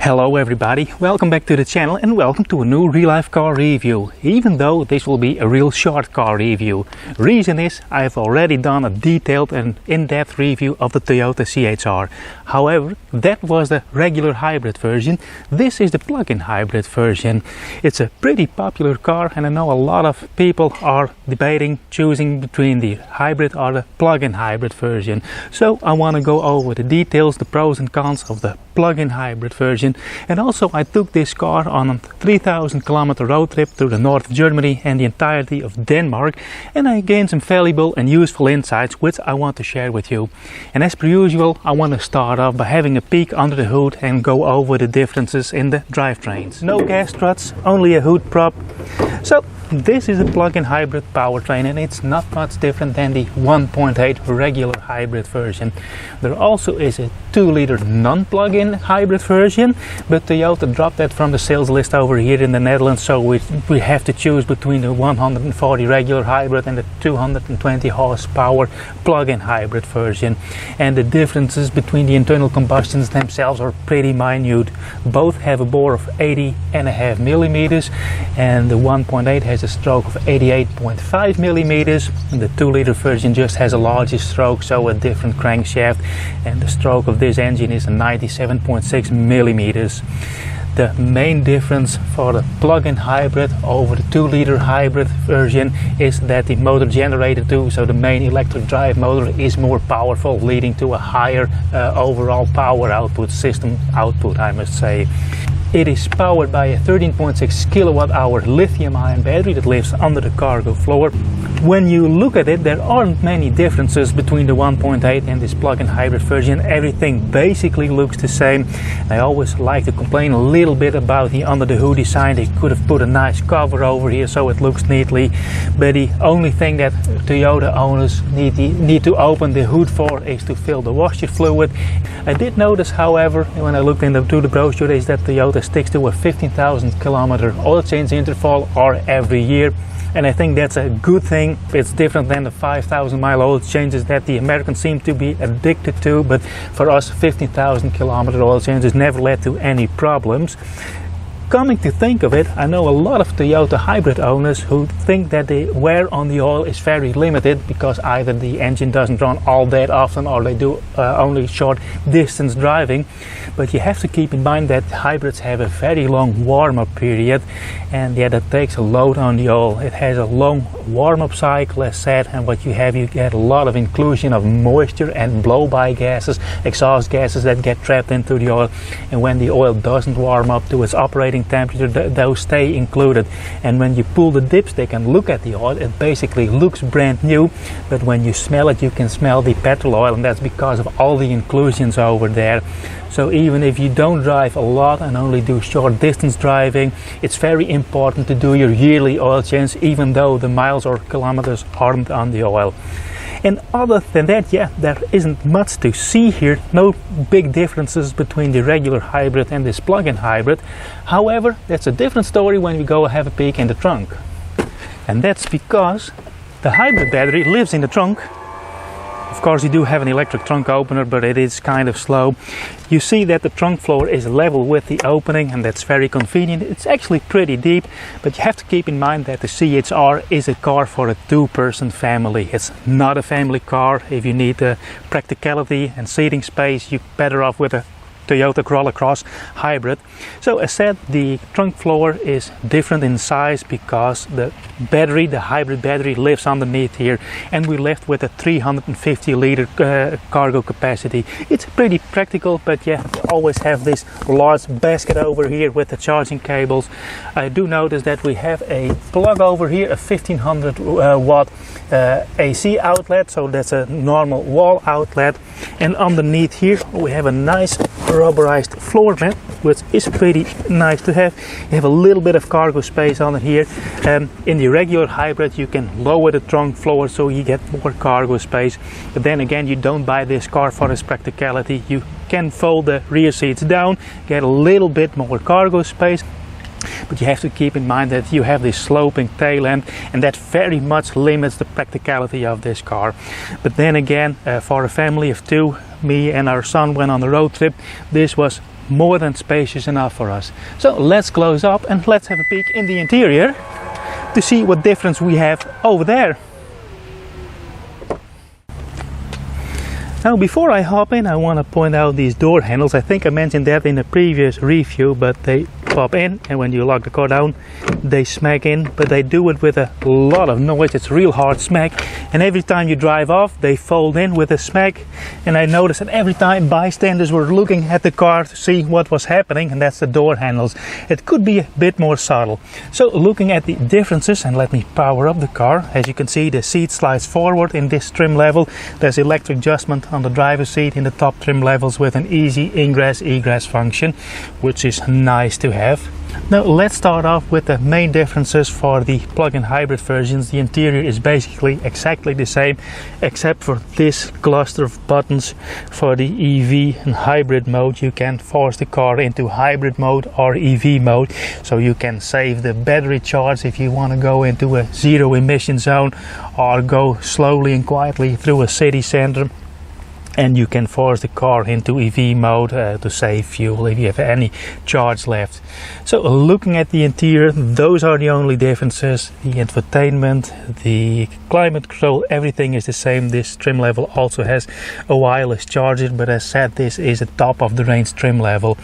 Hello everybody, welcome back to the channel and welcome to a new real-life car review, even though this will be a real short car review. Reason is I've already done a detailed and in-depth review of the Toyota C-HR. However, that was the regular hybrid version. This is the plug-in hybrid version. It's a pretty popular car and I know a lot of people are debating choosing between the hybrid or the plug-in hybrid version. So I want to go over the details, the pros and cons of the plug-in hybrid version. And also I took this car on a 3000 kilometer road trip through the north of Germany and the entirety of Denmark, and I gained some valuable and useful insights which I want to share with you. And as per usual, I want to start off by having a peek under the hood and go over the differences in the drivetrains. No gas struts, only a hood prop. So this is a plug-in hybrid powertrain and it's not much different than the 1.8 regular hybrid version. There also is a 2-liter non-plug-in hybrid version, but Toyota dropped that from the sales list over here in the Netherlands, so we have to choose between the 140 regular hybrid and the 220 horsepower plug-in hybrid version. And the differences between the internal combustions themselves are pretty minute. Both have a bore of 80.5 millimeters and the 1.8 has a stroke of 88.5 millimeters, and the 2-liter version just has a larger stroke, so a different crankshaft, and the stroke of this engine is 97.6 millimeters. The main difference for the plug-in hybrid over the 2-liter hybrid version is that the motor generator too, so the main electric drive motor, is more powerful, leading to a higher overall power output, system output I must say. It is powered by a 13.6 kilowatt-hour lithium-ion battery that lives under the cargo floor. When you look at it, there aren't many differences between the 1.8 and this plug-in hybrid version. Everything basically looks the same. I always like to complain a little bit about the under the hood design. They could have put a nice cover over here so it looks neatly, but the only thing that Toyota owners need to open the hood for is to fill the washer fluid. I did notice, however, when I looked into the brochure, is that Toyota sticks to a 15,000 kilometer oil change interval or every year, and I think that's a good thing. It's different than the 5,000 mile oil changes that the Americans seem to be addicted to, but for us 15,000 kilometer oil changes never led to any problems. Coming to think of it, I know a lot of Toyota hybrid owners who think that the wear on the oil is very limited because either the engine doesn't run all that often or they do only short distance driving. But you have to keep in mind that hybrids have a very long warm-up period, and yeah, that takes a load on the oil. It has a long warm-up cycle, as said, and what you get a lot of inclusion of moisture and blow-by gases, exhaust gases that get trapped into the oil, and when the oil doesn't warm up to its operating temperature, those stay included. And when you pull the dipstick and look at the oil, it basically looks brand new, but when you smell it, you can smell the petrol oil, and that's because of all the inclusions over there. So even if you don't drive a lot and only do short distance driving, it's very important to do your yearly oil change, even though the miles or kilometers aren't on the oil. And other than that, yeah, there isn't much to see here. No big differences between the regular hybrid and this plug-in hybrid. However, that's a different story when we go have a peek in the trunk. And that's because the hybrid battery lives in the trunk. Of course, you do have an electric trunk opener, but it is kind of slow. You see that the trunk floor is level with the opening, and that's very convenient. It's actually pretty deep, but you have to keep in mind that the C-HR is a car for a 2-person family. It's not a family car. If you need practicality and seating space, you're better off with a Toyota Corolla Cross hybrid. So as said, the trunk floor is different in size because the hybrid battery lives underneath here, and we're left with a 350 liter cargo capacity. It's pretty practical, but yeah, you always have this large basket over here with the charging cables. I do notice that we have a plug over here, a 1500 watt AC outlet, so that's a normal wall outlet, and underneath here we have a nice rubberized floor mat, which is pretty nice to have. You have a little bit of cargo space on it here. In the regular hybrid you can lower the trunk floor so you get more cargo space, but then again, you don't buy this car for its practicality. You can fold the rear seats down, get a little bit more cargo space. but you have to keep in mind that you have this sloping tail end, and that very much limits the practicality of this car. But then again, for a family of two, me and our son went on a road trip, this was more than spacious enough for us. So let's close up and let's have a peek in the interior to see what difference we have over there. Now before I hop in, I want to point out these door handles. I think I mentioned that in a previous review, but they pop in, and when you lock the car down they smack in, but they do it with a lot of noise. It's real hard smack, and every time you drive off they fold in with a smack, and I noticed that every time bystanders were looking at the car to see what was happening, and that's the door handles. It could be a bit more subtle. So looking at the differences, and let me power up the car. As you can see, the seat slides forward in this trim level. There's electric adjustment on the driver's seat in the top trim levels with an easy ingress egress function, which is nice to have. Now let's start off with the main differences for the plug-in hybrid versions. The interior is basically exactly the same, except for this cluster of buttons. For the EV and hybrid mode, you can force the car into hybrid mode or EV mode, so you can save the battery charge if you want to go into a zero emission zone or go slowly and quietly through a city center. And you can force the car into EV mode to save fuel if you have any charge left. So looking at the interior, those are the only differences. The infotainment, the climate control, everything is the same. This trim level also has a wireless charger, but as said, this is a top of the range trim level.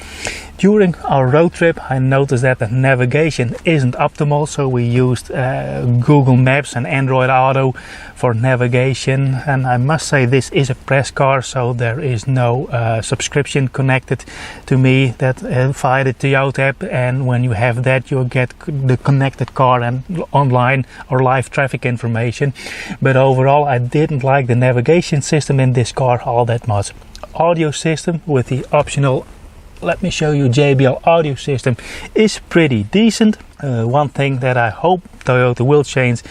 During our road trip, I noticed that the navigation isn't optimal, so we used Google Maps and Android Auto for navigation. And I must say, this is a press car, so there is no subscription connected to me that via the Toyota app. And when you have that, you'll get the connected car and online or live traffic information. But overall, I didn't like the navigation system in this car all that much. Audio system with the optional, let me show you, JBL audio system is pretty decent. One thing that I hope Toyota will change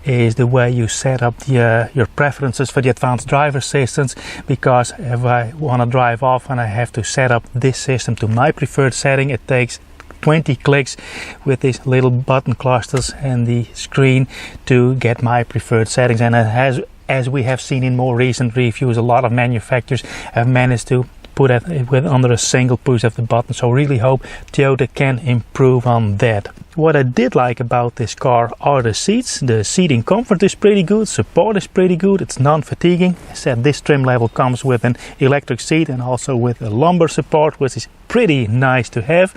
is the way you set up your preferences for the advanced driver assistance, because if I want to drive off and I have to set up this system to my preferred setting, it takes 20 clicks with these little button clusters and the screen to get my preferred settings. And it has, as we have seen in more recent reviews, a lot of manufacturers have managed to put it under a single push of the button, so really hope Toyota can improve on that. What I did like about this car are the seats. The seating comfort is pretty good, support is pretty good, it's non-fatiguing. I said this trim level comes with an electric seat and also with a lumbar support, which is pretty nice to have.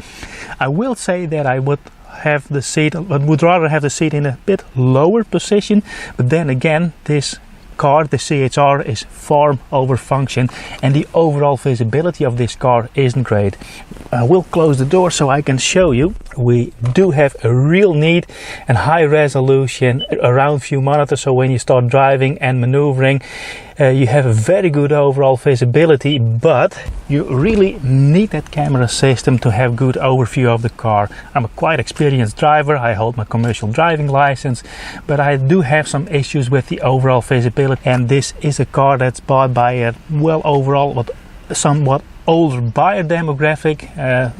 I will say that I would rather have the seat in a bit lower position, but then again, this car, the C-HR, is form over function, and the overall visibility of this car isn't great. I will close the door so I can show you. We do have a real neat and high resolution around view monitor, so when you start driving and maneuvering, you have a very good overall visibility, but you really need that camera system to have good overview of the car. I'm a quite experienced driver, I hold my commercial driving license, but I do have some issues with the overall visibility, and this is a car that's bought by a overall somewhat older buyer demographic,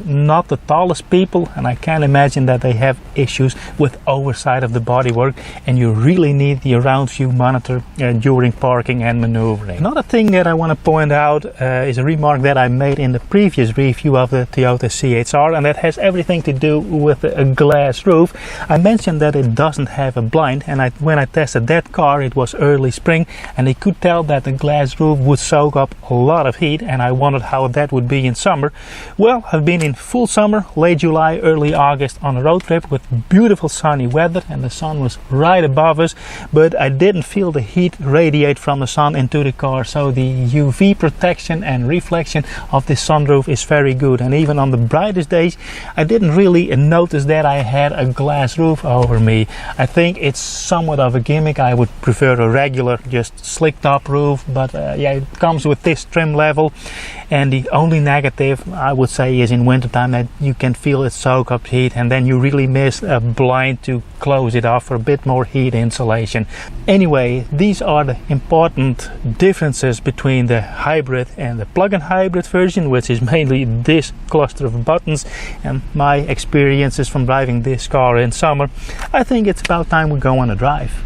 not the tallest people, and I can imagine that they have issues with oversight of the bodywork, and you really need the around view monitor during parking and maneuvering. Another thing that I want to point out is a remark that I made in the previous review of the Toyota C-HR, and that has everything to do with a glass roof. I mentioned that it doesn't have a blind, and when I tested that car, it was early spring, and I could tell that the glass roof would soak up a lot of heat, and I wondered how that would be in summer. Well, I've been in full summer, late July, early August, on a road trip with beautiful sunny weather, and the sun was right above us, but I didn't feel the heat radiate from the sun into the car, so the UV protection and reflection of this sunroof is very good. And even on the brightest days, I didn't really notice that I had a glass roof over me. I think it's somewhat of a gimmick. I would prefer a regular, just slick top roof, but yeah, it comes with this trim level, and the The only negative I would say is in wintertime that you can feel it soak up heat, and then you really miss a blind to close it off for a bit more heat insulation. Anyway, these are the important differences between the hybrid and the plug-in hybrid version, which is mainly this cluster of buttons, and my experiences from driving this car in summer. I think it's about time we go on a drive.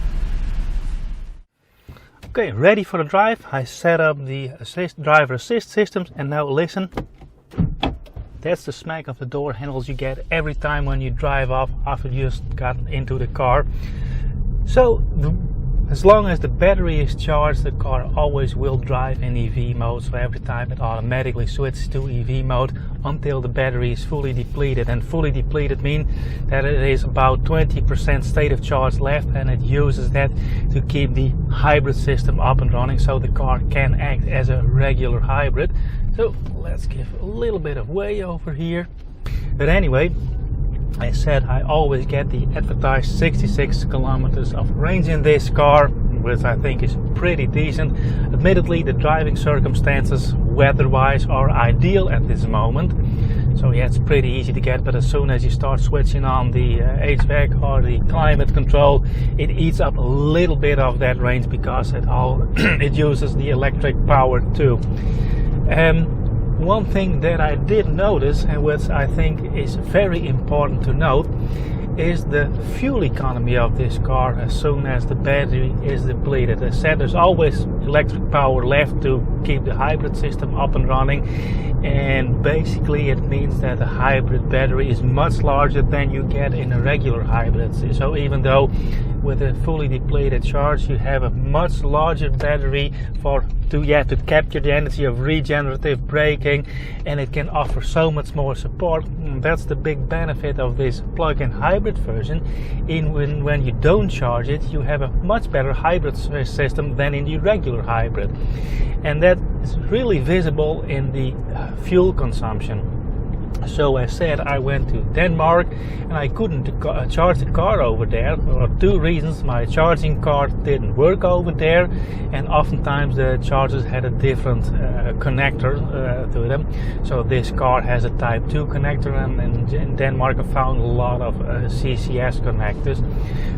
Okay, ready for the drive. I set up the driver assist systems, and now listen. That's the smack of the door handles you get every time when you drive off after you just got into the car. So as long as the battery is charged, the car always will drive in EV mode. So every time it automatically switches to EV mode until the battery is fully depleted. And fully depleted means that it is about 20% state of charge left, and it uses that to keep the hybrid system up and running, so the car can act as a regular hybrid. So let's give a little bit of way over here. But anyway, I said I always get the advertised 66 kilometers of range in this car, which I think is pretty decent. Admittedly, the driving circumstances weather-wise are ideal at this moment. So yeah, it's pretty easy to get, but as soon as you start switching on the HVAC or the climate control, it eats up a little bit of that range because it uses the electric power too. One thing that I did notice, and which I think is very important to note, is the fuel economy of this car as soon as the battery is depleted. As I said, there's always electric power left to keep the hybrid system up and running, and basically it means that the hybrid battery is much larger than you get in a regular hybrid. So even though with a fully depleted charge you have a much larger battery to capture the energy of regenerative braking, and it can offer so much more support. That's the big benefit of this plug-in hybrid version. When you don't charge it, you have a much better hybrid system than in the regular hybrid, and that is really visible in the fuel consumption. So as said, I went to Denmark and I couldn't charge the car over there for two reasons. My charging card didn't work over there, and oftentimes the chargers had a different connector to them. So this car has a type 2 connector, and in Denmark I found a lot of CCS connectors.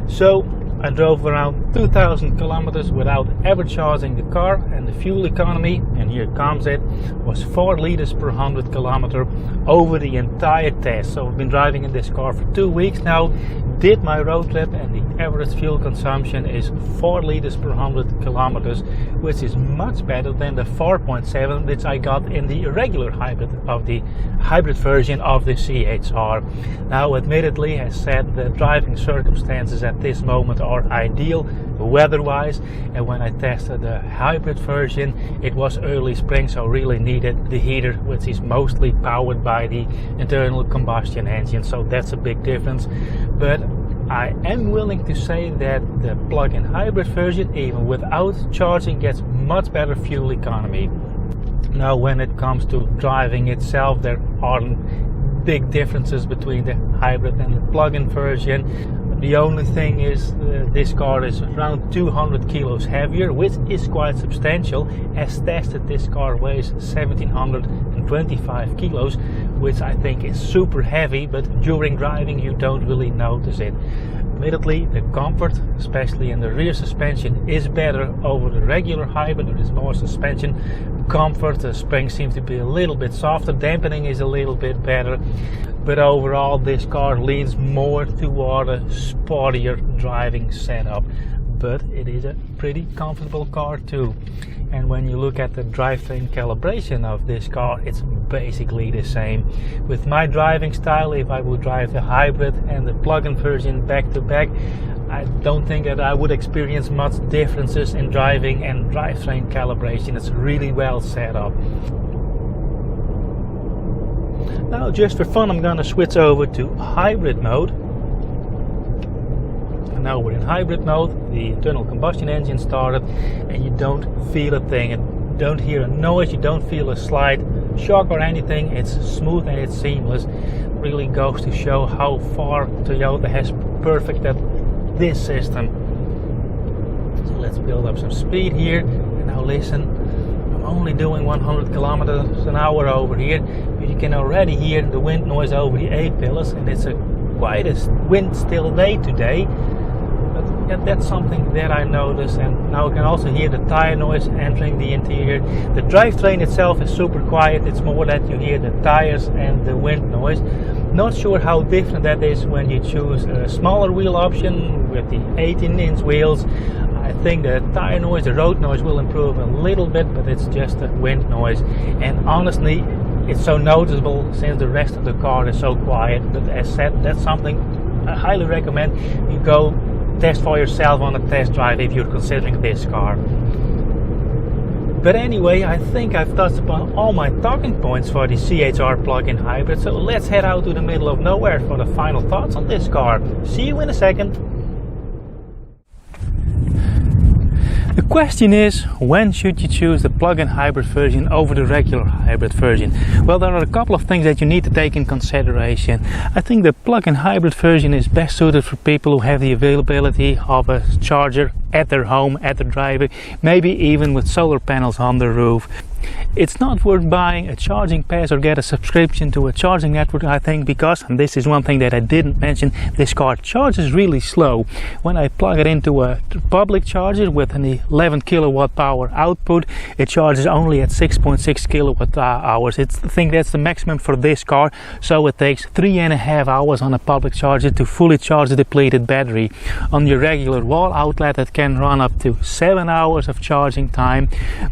So I drove around 2,000 kilometers without ever charging the car, and the fuel economy, and here comes it, was 4 liters per 100 kilometer over the entire test. So I've been driving in this car for 2 weeks now, did my road trip, and the average fuel consumption is 4 liters per 100 kilometers, which is much better than the 4.7 which I got in the regular hybrid of the hybrid version of the C-HR. Now admittedly, as said, the driving circumstances at this moment are ideal weather-wise, and when I tested the hybrid version it was early spring, so really needed the heater, which is mostly powered by the internal combustion engine, so that's a big difference. But I am willing to say that the plug-in hybrid version, even without charging, gets much better fuel economy. Now when it comes to driving itself, there aren't big differences between the hybrid and the plug-in version. The only thing is this car is around 200 kilos heavier, which is quite substantial. As tested, this car weighs 1725 kilos, which I think is super heavy, but during driving you don't really notice it. Admittedly, the comfort, especially in the rear suspension, is better over the regular hybrid. There is more suspension comfort, the spring seems to be a little bit softer, dampening is a little bit better, but overall this car leans more toward a sportier driving setup. But it is a pretty comfortable car too. And when you look at the drivetrain calibration of this car, it's basically the same. With my driving style, if I would drive the hybrid and the plug-in version back to back, I don't think that I would experience much differences in driving and drivetrain calibration. It's really well set up. Now just for fun, I'm gonna switch over to hybrid mode. And now we're in hybrid mode, the internal combustion engine started, and you don't feel a thing, you don't hear a noise, you don't feel a slight shock or anything. It's smooth and it's seamless. It really goes to show how far Toyota has perfected this system. So let's build up some speed here, and now listen, I'm only doing 100 kilometers an hour over here, but you can already hear the wind noise over the A-pillars, and it's quite a wind still day today. But yeah, that's something that I noticed, and now I can also hear the tire noise entering the interior. The drivetrain itself is super quiet. It's more that you hear the tires and the wind noise. Not sure how different that is when you choose a smaller wheel option with the 18-inch wheels. I think the tire noise, the road noise will improve a little bit, but it's just the wind noise. And honestly, it's so noticeable since the rest of the car is so quiet. But as said, that's something I highly recommend you go test for yourself on a test drive if you're considering this car. But anyway, I think I've touched upon all my talking points for the C-HR plug-in hybrid, so let's head out to the middle of nowhere for the final thoughts on this car. See you in a second. The question is, when should you choose the plug-in hybrid version over the regular hybrid version? Well, there are a couple of things that you need to take in consideration. I think the plug-in hybrid version is best suited for people who have the availability of a charger at their home, at their driveway, maybe even with solar panels on the roof. It's not worth buying a charging pass or get a subscription to a charging network, I think, because, and this is one thing that I didn't mention, this car charges really slow. When I plug it into a public charger with an 11 kilowatt power output, it charges only at 6.6 kilowatt hours. I think that's the maximum for this car, so it takes 3.5 hours on a public charger to fully charge the depleted battery. On your regular wall outlet, it can run up to 7 hours of charging time,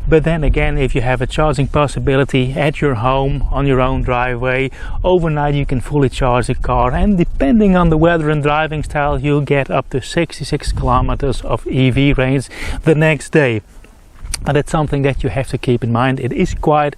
but then again, if you have a charging possibility at your home, on your own driveway, overnight you can fully charge the car, and depending on the weather and driving style, you'll get up to 66 kilometers of EV range the next day. And it's something that you have to keep in mind. It is quite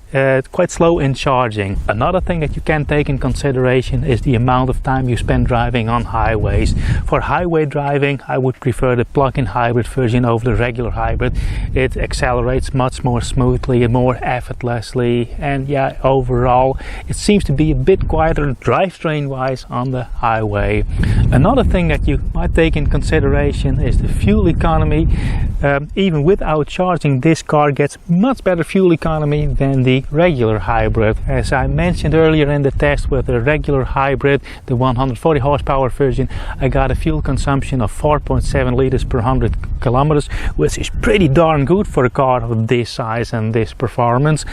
slow in charging. Another thing that you can take in consideration is the amount of time you spend driving on highways. For highway driving, I would prefer the plug-in hybrid version over the regular hybrid. It accelerates much more smoothly and more effortlessly, and yeah, overall it seems to be a bit quieter drivetrain wise on the highway. Another thing that you might take in consideration is the fuel economy. Even without charging, this car gets much better fuel economy than the regular hybrid. As I mentioned earlier in the test with the regular hybrid, the 140 horsepower version, I got a fuel consumption of 4.7 liters per 100 kilometers, which is pretty darn good for a car of this size and this performance.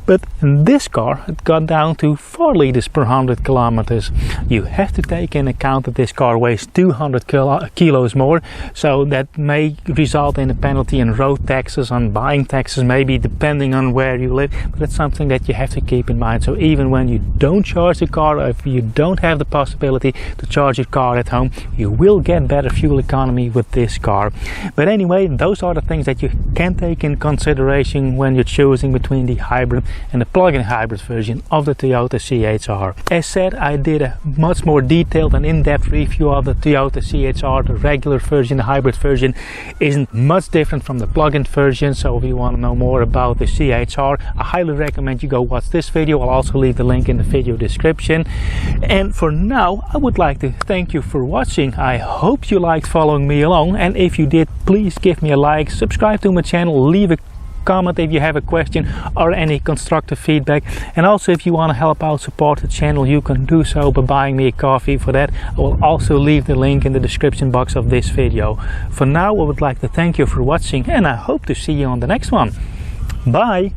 But in this car, it got down to 4 liters per 100 kilometers. You have to take in account that this car weighs 200 kilos more, so that may result in a penalty in road taxes, on buying taxes, maybe depending on where you live, but it's something that you have to keep in mind. So even when you don't charge the car, or if you don't have the possibility to charge your car at home, you will get better fuel economy with this car. But anyway, those are the things that you can take in consideration when you're choosing between the hybrid and the plug-in hybrid version of the Toyota C-HR. As said, I did a much more detailed and in-depth review of the Toyota C-HR. The regular version, the hybrid version, isn't much different from the plug-in version. So if you want to know more about the C-HR, I highly recommend you go watch this video. I'll also leave the link in the video description. And for now, I would like to thank you for watching. I hope you liked following me along, and if you did, please give me a like, subscribe to my channel, leave a comment if you have a question or any constructive feedback. And also, if you want to help out support the channel, you can do so by buying me a coffee. For that, I will also leave the link in the description box of this video. For now, I would like to thank you for watching, and I hope to see you on the next one. Bye!